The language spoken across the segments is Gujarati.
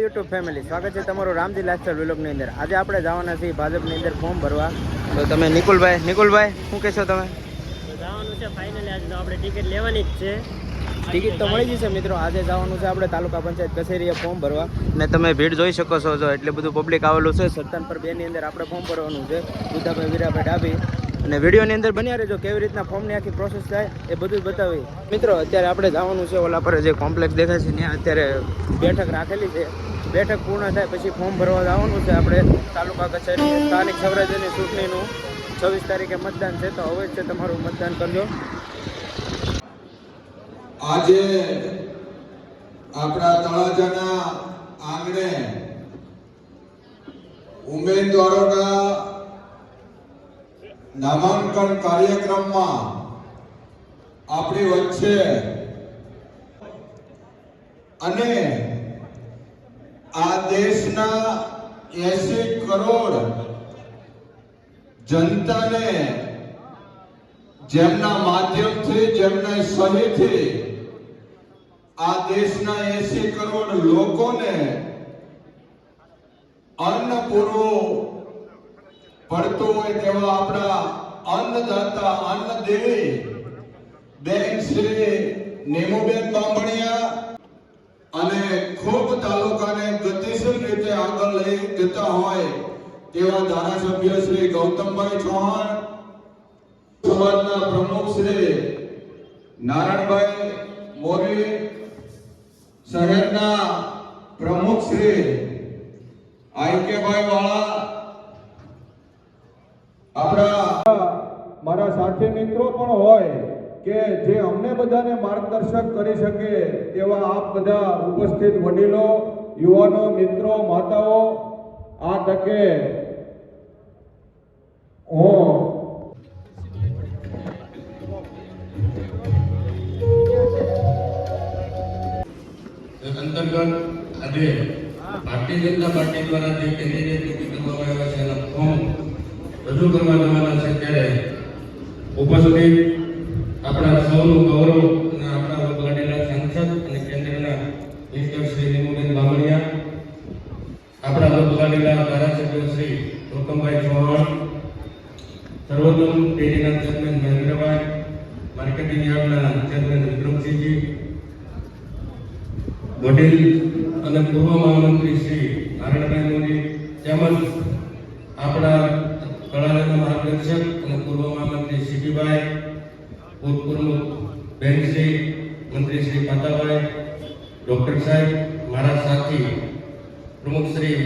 યુટ્યુબ ફેમિલી, સ્વાગત છે તમારું રામજી લાઇફસ્ટાઈલ વ્લોગની અંદર। આજે આપણે જવાના છીએ ભાજપની અંદર ફોર્મ ભરવા। તો તમે નિકુલભાઈ શું કહેશો તમે? જવાનું છે ફાઇનલી, આજે તો આપણે ટિકિટ લેવાની જ છે। ટિકિટ તો મળી જશે મિત્રો। આજે જવાનું છે આપણે તાલુકા પંચાયત કચેરીએ ફોર્મ ભરવા, ને તમે ભીડ જોઈ શકો છો। જો એટલે બધું પબ્લિક આવેલું છે। સત્તાનપર 2 ની અંદર આપણે ફોર્મ ભરવાનું છે, બુદ્ધાભાઈ વીરાભાઈ ડાભી। અને વિડીયોની અંદર બન્યા રહેજો, કેવી રીતના ફોર્મની આખી પ્રોસેસ થાય એ બધું બતાવી મિત્રો। અત્યારે આપણે જવાનું છે ઓલા પર જે કોમ્પ્લેક્સ દેખાય છે ત્યાં અત્યારે બેઠક રાખેલી છે। બેઠક પૂર્ણ થાય પછી ફોર્મ ભરવા જવાનું છે આપણે તાલુકા કચેરી। સ્થાનિક સ્વરાજ્યની ચૂંટણીનું 26 તારીખે મતદાન છે, તો અવશ્ય તમારું મતદાન કરજો। આજે આપણા તળાજાના આંગણે ઉમેદવારોના નામાંકન કાર્યક્રમમાં આપણી વચ્ચે અને આ દેશના 80 કરોડ જનતાને જેમના માધ્યમથી, જેમના સહીથી આ દેશના 80 કરોડ લોકોને અન્ન પૂરું પડતું હોય તેવા આપણા અન્નદાતા, અન્ન દેવી બેન શ્રી નીમુબેન બામણિયા અને ખૂબ તાલુકાને ગતિશીલ રીતે આગળ લઈ જતા હોય તેવા ધારાસભ્ય શ્રી ગૌતમભાઈ ચૌહાણ, સમાજના પ્રમુખ શ્રી નારાયણભાઈ મોરી, શહેરના પ્રમુખ શ્રી આઈકેભાઈ વાળા, આપણા મારા સાથી મિત્રો પણ હોય કે જે અમને બધાને માર્ગદર્શક કરી શકે તેવા આપ બધા ઉપસ્થિત વડીલો, યુવાનો, મિત્રો, માતાઓ, આ તકે હું અંતર્ગત આજે ભારતીય જનતા પાર્ટી દ્વારા જે કેન્ડિડેટ નક્કી કરવામાં આવ્યા છે એના ફોર્મ રજૂ કરવા જવાના છે, ત્યારે ઉપસ્થિત આપણા સૌનું ગૌરવ અને આપણા વડવાડીના સાંસદ અને કેન્દ્રના મિનિસ્ટર શ્રી નીમુબેન બામણિયા, આપણા વડવાડીના ધારાસભ્ય શ્રી ગૌતમભાઈ ચૌહાણ, સર્વોત્તમ ડેરીના ચેરમેન મહેન્દ્રભાઈ, માર્કેટિંગ યાર્ડના ચેરમેન વિક્રમસિંહજી, વડીલ અને પૂર્વ મહામંત્રી શ્રી નારાયણભાઈ મોદી, તેમજ આપણા તળાજાના માર્ગદર્શક અને પૂર્વ મહામંત્રી સીપીભાઈ, ભૂતપૂર્વ બેનશ્રી, મંત્રી શ્રી પાતાભાઈ, ડોક્ટર સાહેબ, મારા સાથી પ્રમુખ શ્રી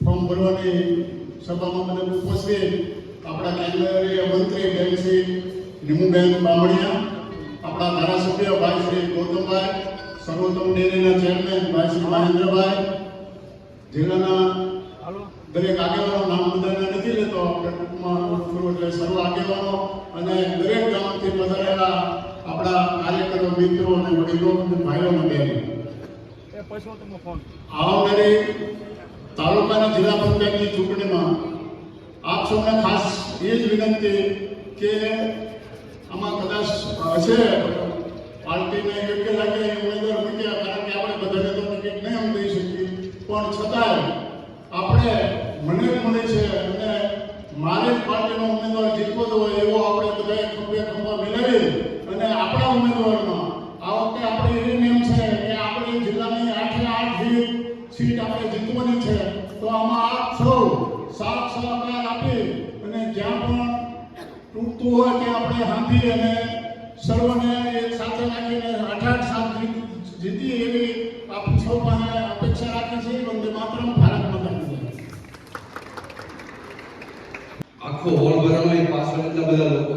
ફોર્મ ભરવાની સભામાં મને ઉપસ્થિત આપણા કેન્દ્રીય મંત્રી બેન શ્રી નીમુબેન બામણિયા, આપણા ધારાસભ્ય ભાઈ શ્રી ગૌતમભાઈ, સર્વોત્તમ ડેરીના ચેરમેન ભાઈ શ્રી મહેન્દ્રભાઈ, જિલ્લાના દરેક આગેવાનો, નામ બધાને નથી લેતો આપણે ટૂંકમાં એટલે સર્વ આગેવાનો અને દરેક ગામથી પધારેલા આપણા કાર્યકરો, મિત્રો અને વડીલો અને ભાઈઓ અને બહેનો, આવનારી તાલુકાના જિલ્લા પંચાયતની ચૂંટણીમાં આપ સૌને ખાસ એ જ વિનંતી કે આમાં કદાચ હશે પાર્ટીને યોગ્ય લાગે એ ઉમેદવાર મૂક્યા, કારણ કે આપણે બધાને તો ટિકિટ નહીં દઈ શકીએ, પણ છતાંય આપણે મને મળે છે અને મારે જ પાર્ટીનો ઉમેદવાર જીતવો જ હોય એવો આપણે બધાએ ખંભે ખંભા મિલાવી અને આપણા ઉમેદવારમાં આ વખતે આપણે એ નિયમ છે કે આપણે જિલ્લાની 8 સીટ આપણે જીતવાની છે, તો આમાં આપ સૌ સાથ સહકાર આપી અને જ્યાં પણ તૂટતું હોય કે આપણે હાંધી અને સર્વને એક સાથે રાખીને 8 સાત જીતીએ એવી આપ સૌ પાસે અપેક્ષા રાખી છે। વંદે માતરમ, ભારત માતા કી જય। આખો હોલ ભરવામાં પાછળ એટલા બધા લોકો,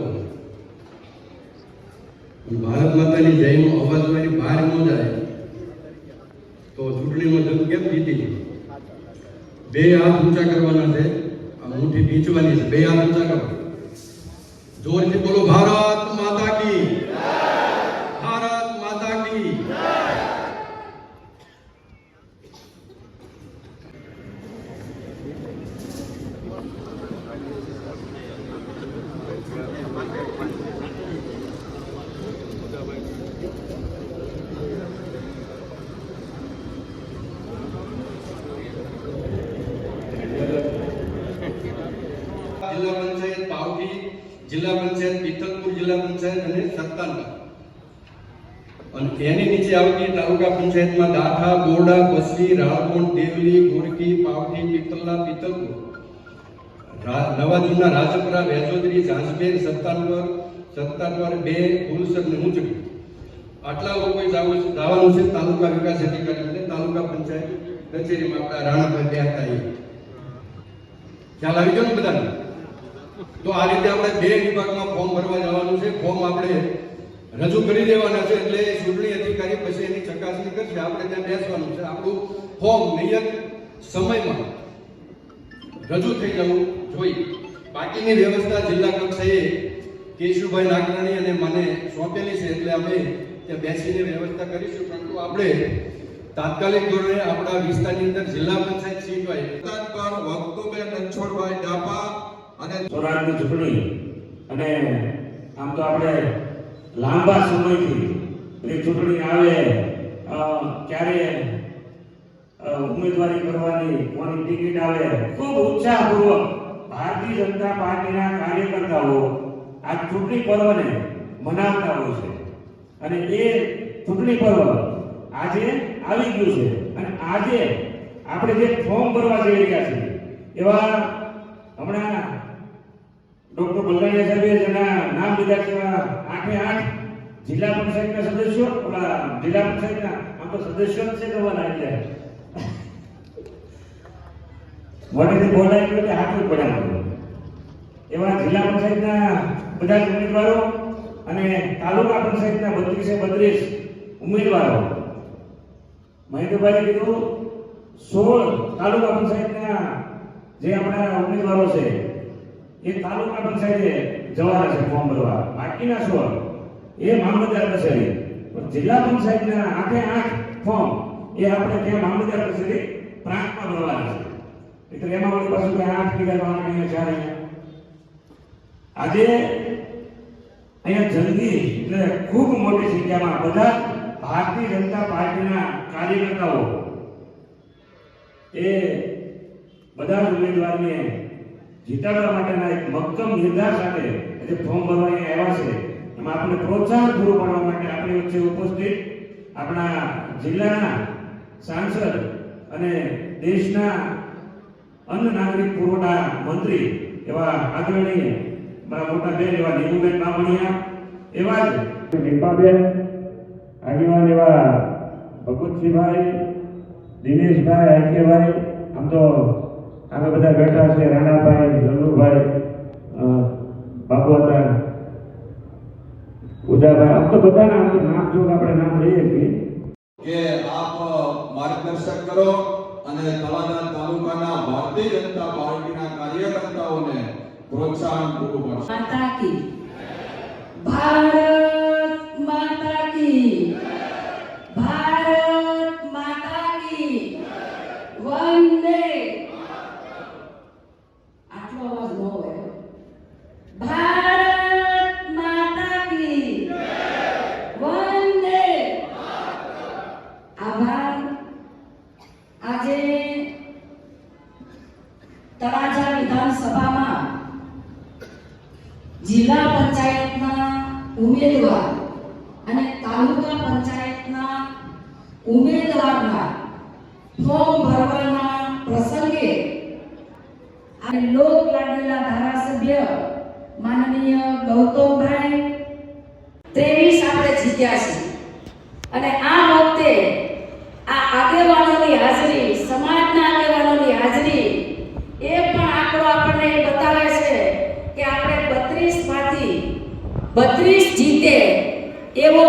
ભારત માતાની જયનો અવાજ મારી બહાર ન જાય તો ચૂંટણીમાં જંગ કેમ જીતી? 2 હાથ ઊંચા કરવાના છે, આ મુઠ્ઠી પીંચવાની છે, 2 હાથ ઊંચા કરો, જોરથી બોલો ભારત માતા કી જય, ભારત માતા કી જય। જિલ્લા પંચાયત પાવઠી, જિલ્લા પંચાયત પિથલપુર જિલ્લા પંચાયત અને સત્તાનગર. અને એની નીચે આવતી તાલુકા પંચાયતમાં દાઠા, બોરડા, બસી, રાળકોટ, દેવલી, ગોરકી, પાવઠી, પિત્તલા, પિત્તલપુર, નવા જૂના રાજપરા, વેજોદરી, ઝાંઝબેર, સત્તાનગર 2, ફુલસર ને ઊંચડી. આટલા લોકોએ જવાનું છે તાલુકા વિકાસ અધિકારી એટલે તાલુકા પંચાયત કચેરીમાં. આપણા રાણાભાઈ ત્યાં હતા એ ખ્યાલ આવી ગયો ને બધાને? તો આ રીતે આપણે 2 વિભાગમાં ફોર્મ ભરવા જવાનું છે. ફોર્મ આપણે રજૂ કરી દેવાના છે એટલે ચૂંટણી અધિકારી પછી એની ચકાસણી કરશે. આપણે ત્યાં બેસવાનું છે. આપણું ફોર્મ નિયત સમયમાં રજૂ થઈ જવું જોઈએ. બાકીની વ્યવસ્થા જિલ્લા કક્ષાએ કેશુભાઈ નાગરાણી અને મને સોંપેલી છે એટલે અમે ત્યાં બેસીને વ્યવસ્થા કરીશું. પરંતુ આપણે તાત્કાલિક ધોરણે આપણા વિસ્તારની અંદર જિલ્લા પંચાયત સીટ હોય પર વક્તુબેન રણછોડભાઈ ડાપા અને સ્વરાજની ચૂંટણી અને આમ તો આપણે લાંબા સમયથી એ ચૂંટણી આવે ક્યારે ઉમેદવારી કરવાની, કોની ટિકિટ આવે, ખૂબ ઉત્સાહપૂર્વક ભારતીય જનતા પાર્ટીના કાર્યકર્તાઓ આ ચૂંટણી પર્વને મનાવતા હોય છે. અને એ ચૂંટણી પર્વ આજે આવી ગયું છે. અને આજે આપણે જે ફોર્મ ભરવા જઈ રહ્યા છીએ એવા હમણાં ડોક્ટર બલરાણીયા સાહેબે જેના નામ લીધા છે 8 જિલ્લા પંચાયતના સદસ્યો, ઓલા જિલ્લા પંચાયતના આમ તો સદસ્યો જ છે કરવાના એટલે મોટેથી બોલાય એટલે હાથું પડ્યા એવા જિલ્લા પંચાયતના બધા જ ઉમેદવારો અને તાલુકા પંચાયતના 32 ઉમેદવારો. મહેન્દ્રભાઈ કીધું 16 તાલુકા પંચાયતના જે આપણા ઉમેદવારો છે એ તાલુકા પંચાયતે જવાના છે ફોર્મ ભરવા. બાકીના 16 એ મામલતદાર કચેરી. જિલ્લા પંચાયતના 8 ફોર્મ એ આપણે ત્યાં મામલતદાર કચેરી પ્રાંતમાં ભરવાના છે. એટલે એમાં વળી પાછું કે 8 કિલોમીટર અહીંયા 4 આજે અહીંયા જલ્દી એટલે ખૂબ મોટી સંખ્યામાં બધા ભારતીય જનતા પાર્ટીના કાર્યકર્તાઓ એ બધા જ ઉમેદવારને જીતાડવા માટેના એક મક્કમ નિર્ધાર સાથે આજે ફોર્મ ભરવા અહીંયા આવ્યા છે. એમાં આપણે પ્રોત્સાહન પૂરું પાડવા માટે આપણી વચ્ચે ઉપસ્થિત આપણા જિલ્લાના સાંસદ અને દેશના અન્ન નાગરિક પુરવઠા મંત્રી એવા આદરણીય મારા મોટા બેન એવા નીમુબેન બામણિયા, એવા જ દીપાબેન આગેવાન એવા ભગવતસિંહભાઈ, દિનેશભાઈ, આઈકેભાઈ, આમ તો અમે બધા બેઠા છે, રાણાભાઈ, જલ્લુભાઈ, બાબુતા, ઉદાભાઈ, આમ તો બધાના આમ તો નામ જો આપણે નામ લઈએ કે આપ માર્ગદર્શન કરો અને તળાજા તાલુકાના ભારતીય જનતા પાર્ટીના કાર્યકર્તાઓને પ્રોત્સાહન પૂરું કરશે. माता की भारत माता की भारत माता की वंदे आटलो अवाज न होय भारत माता की वंदे आभार આજે તળાજા વિધાનસભામાં જિલ્લા પંચાયતના ઉમેદવાર અને તાલુકા પંચાયતના ઉમેદવારના ફોર્મ ભરવાના પ્રસંગે અને લોક લાડેલા ધારાસભ્ય માનનીય ગૌતમભાઈ 23 આપણે જીત્યા છે. અને આ વખતે આ આગેવાનોની હાજરી, સમાજના આગેવાનોની હાજરી એ પણ આંકડો આપણને બતાવે છે કે આપણે 32 માંથી 32 જીતે એવો